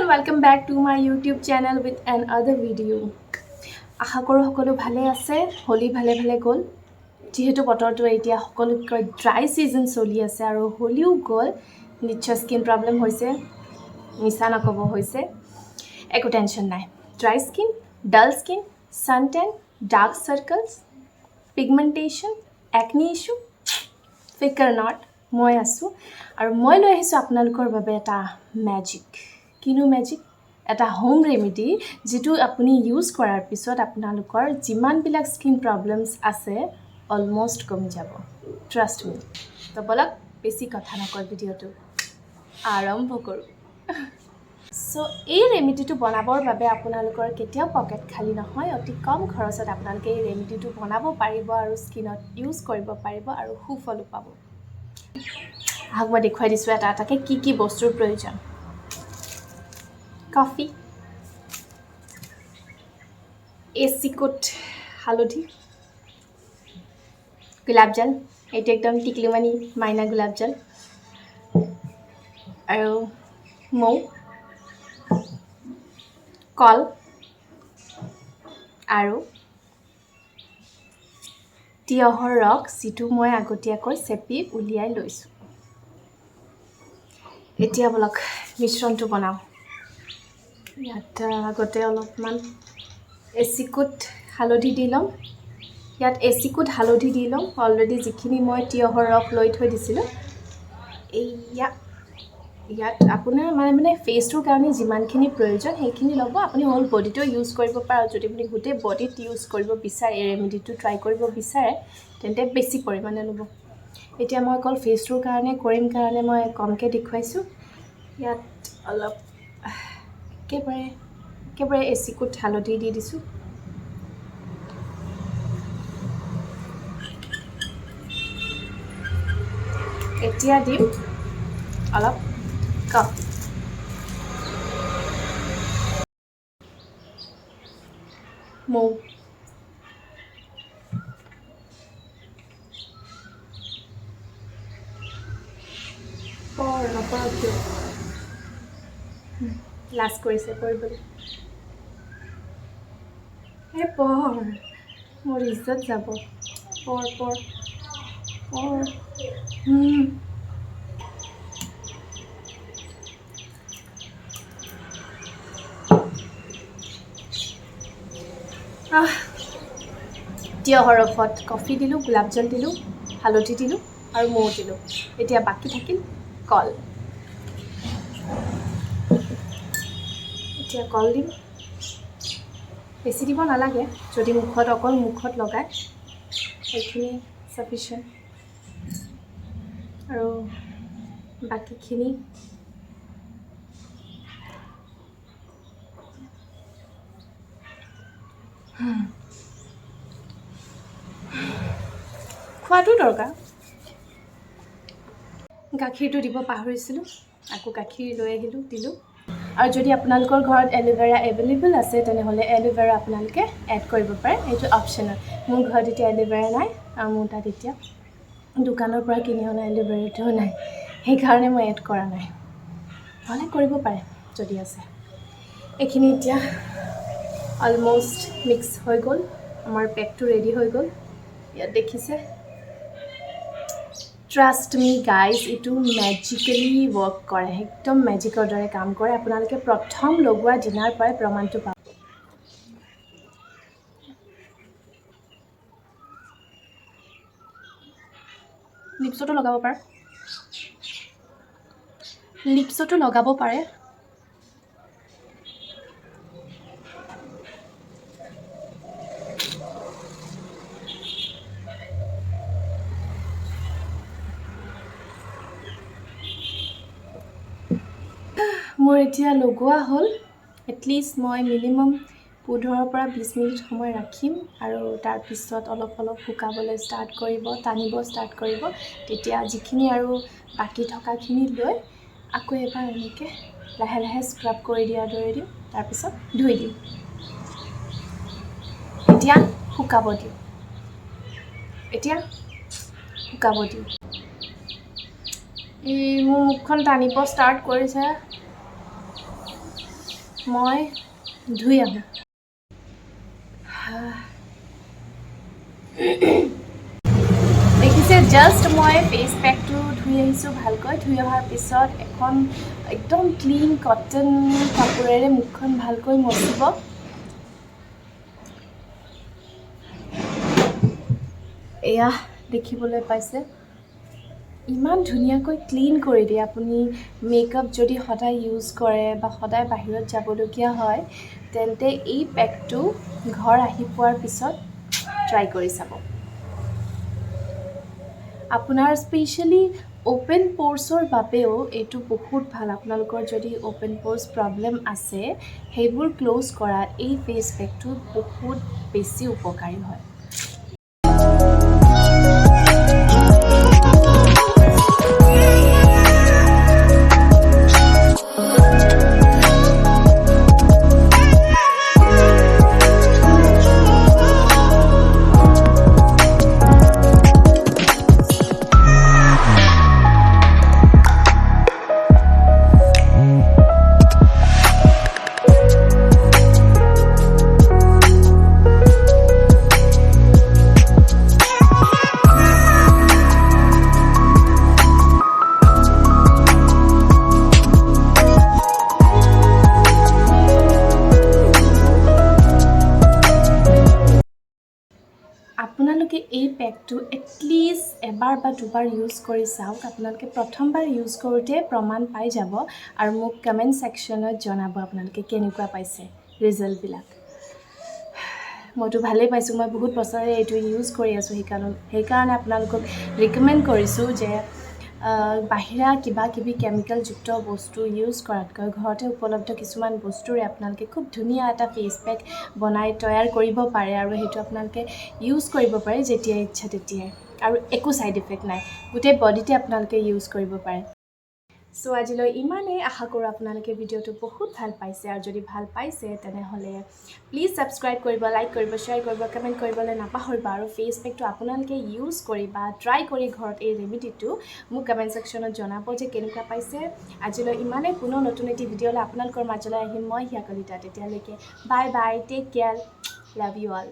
and welcome back to my YouTube channel with another video. আশা কৰো সকলো ভালে আছে হোলি ভালে ভালে গল যেহেতু বতৰটো এতিয়া সকলোকৈ ড্ৰাই সিজন চলি আছে আৰু হোলিও গল নিশ্চয় স্কিন প্ৰবলেম হৈছে মিছা নকব হৈছে একো টেনচন নাই dry skin dull skin sun tan dark circles pigmentation acne issue ফিকাৰ নট মই আছো আৰু মই লৈ আহিছো আপোনালোকৰ বাবে এটা ম্যাজিক কিনো ম্যাজিক এটা হোম ৰেমেডি যেটো আপুনি ইউজ কৰাৰ পিছত আপোনালোকৰ যিমান বিলাক স্কিন প্ৰবলেমছ আছে অলমোস্ট কমি যাব ট্ৰাষ্ট মি তো বলক বেছি কথা নকয় ভিডিওটো আৰম্ভ কৰো সো এই ৰেমেডিটো বনাবৰ বাবে আপোনালোকৰ কেতিয়াও পকেট খালি নহয় অতি কম খৰচত আপোনালোকে এই ৰেমেডিটো বনাব পাৰিব আৰু স্কিনত ইউজ কৰিব পাৰিব আৰু সুফল পাব আগবা দেখুৱাই দিছো এটা এটাকে কি বস্তুৰ প্ৰয়োজন কফি এচিকুট হালধি গোলাপ জল এটা একদম টিকলিমানি মাইনা গোলাপ জল আৰু মৌ কল আৰু তিয়হৰ ৰস যেটো মই আগতীয়াকৈ চেপি উলিয়াই লৈছো এতিয়া বলক মিশ্ৰণটো বনাও ইয়াত আগতে অলপমান এচিকুট হালধি দি লম ইয়াত এচিকুট হালধি দি লম অলৰেডি যিখিনি মই তিয়হৰ ৰস লৈ থৈ দিছিলো ইয়াত আপোনাৰ মানে ফেচটোৰ কাৰণে যিমানখিনি প্ৰয়োজন সেইখিনি ল'ব আপুনি হোল বডিটো ইউজ কৰিব পাৰে যদি আপুনি গোটেই বডিত ইউজ কৰিব বিচাৰে এই ৰেমেডিটো ট্ৰাই কৰিব বিচাৰে তেন্তে বেছি পৰিমাণে ল'ব এতিয়া মই কল ফেচটোৰ কাৰণে কৰিম কাৰণে মই কমকে দেখুৱাইছো ইয়াত অলপ কেবৰে এচিকুট হালধি দি দিছো এতিয়া দিম অলপ কফি মৌ লাষ্ট কৰিছে কৰিবলৈ মোৰ ইজ্জত যাব পৰ তিয়হৰ ৰসত কফি দিলোঁ গোলাপ জল দিলোঁ হালধি দিলোঁ আৰু মৌ দিলোঁ এতিয়া বাকি থাকিল কল এতিয়া কল দিম বেছি দিব নালাগে যদি মুখত লগায় সেইখিনি সাফিচিয়েণ্ট আৰু বাকিখিনি খোৱাটো দৰকাৰ গাখীৰটো দিব পাহৰিছিলোঁ আকৌ গাখীৰ লৈ আহিলোঁ দিলোঁ আৰু যদি আপোনালোকৰ ঘৰত এলোভেৰা এভেইলেবল আছে তেনেহ'লে এলোভেৰা আপোনালোকে এড কৰিব পাৰে এইটো অপশ্যনেল মোৰ ঘৰত এতিয়া এলোভেৰা নাই আৰু মোৰ তাত এতিয়া দোকানৰ পৰা কিনি অনা এলোভেৰাটোও নাই সেইকাৰণে মই এড কৰা নাই ভালে কৰিব পাৰে যদি আছে এইখিনি এতিয়া অলমোষ্ট মিক্স হৈ গ'ল আমাৰ পেকটো ৰেডি হৈ গ'ল ইয়াত দেখিছে ট্ৰাষ্ট মি গাইজ ইটো মেজিকেলি ৱৰ্ক কৰে একদম মেজিকৰ দৰে কাম কৰে আপোনালোকে প্ৰথম লগোৱা দিনাৰ পৰাই প্ৰমাণটো পাব লিপছতো লগাব পাৰে মোৰ এতিয়া লগোৱা হ'ল এটলিষ্ট মই মিনিমাম 15 পৰা 20 মিনিট সময় ৰাখিম আৰু তাৰ পিছত অলপ শুকাবলৈ ষ্টাৰ্ট কৰিব টানিব ষ্টাৰ্ট কৰিব তেতিয়া যিখিনি আৰু বাকি থকাখিনি লৈ আকৌ এবাৰ এনেকৈ লাহে স্ক্ৰাব কৰি দিয়াৰ দৰে দিম তাৰ পিছত ধুই দিম এতিয়া শুকাব দিম এই মোৰ মুখখন টানিব ষ্টাৰ্ট কৰিছে মই ধুই আহোঁ। দেখিছে জাষ্ট মই ফেচ পেকটো ধুই আহিছোঁ ভালকৈ। ধুই অহাৰ পিছত এখন একদম ক্লিন কটন কাপোৰেৰে মুখখন ভালকৈ মচিব। এয়া দেখিবলৈ পাইছে ইমান ধুনীয়াকৈ ক্লিন কৰি দিয়ে। আপুনি মেকআপ যদি সদায় ইউজ কৰে বা সদায় বাহিৰত যাবলগীয়া হয় তেন্তে এই পেকটো ঘৰ আহি পোৱাৰ পিছত ট্ৰাই কৰি চাব। আপোনাৰ স্পেচিয়েলি অ'পেন প'ৰ্ছৰ বাবেও এইটো বহুত ভাল। আপোনালোকৰ যদি অ'পেন প'ৰ্ছ প্ৰব্লেম আছে সেইবোৰ ক্ল'জ কৰাত এই ফেচ পেকটো বহুত বেছি উপকাৰী হয়। আপোনালোকে এই পেকটো এটলিষ্ট এবাৰ বা দুবাৰ ইউজ কৰি চাওক। আপোনালোকে প্ৰথমবাৰ ইউজ কৰোঁতে প্ৰমাণ পাই যাব আৰু মোক কমেণ্ট ছেকশ্যনত জনাব আপোনালোকে কেনেকুৱা পাইছে ৰিজাল্টবিলাক। মইতো ভালেই পাইছোঁ। মই বহুত বছৰে এইটো ইউজ কৰি আছোঁ। সেইকাৰণে আপোনালোকক ৰিকমেণ্ড কৰিছোঁ যে বাহিৰা কিবা কিবি কেমিকেলযুক্ত বস্তু ইউজ কৰাতকৈ ঘৰতে উপলব্ধ কিছুমান বস্তুৰে আপোনালোকে খুব ধুনীয়া এটা ফেচ পেক বনাই তৈয়াৰ কৰিব পাৰে আৰু সেইটো আপোনালোকে ইউজ কৰিব পাৰে যেতিয়াই ইচ্ছা তেতিয়াই, আৰু একো ছাইড ইফেক্ট নাই। গোটেই বডিতে আপোনালোকে ইউজ কৰিব পাৰে। চ' আজিলৈ ইমানেই। আশা কৰোঁ আপোনালোকে ভিডিঅ'টো বহুত ভাল পাইছে, আৰু যদি ভাল পাইছে তেনেহ'লে প্লিজ ছাবস্ক্ৰাইব কৰিব, লাইক কৰিব, শ্বেয়াৰ কৰিব, কমেণ্ট কৰিবলৈ নাপাহৰিব। আৰু ফেচ পেকটো আপোনালোকে ইউজ কৰি বা ট্ৰাই কৰি ঘৰত এই ৰেমেডিটো মোক কমেণ্ট ছেকশ্যনত জনাব যে কেনেকুৱা পাইছে। আজিলৈ ইমানেই। পুনৰ নতুন এটি ভিডিঅ'লৈ আপোনালোকৰ মাজলৈ আহিম মই হিয়া কলিতা। তেতিয়ালৈকে bye bye, take care, love you all.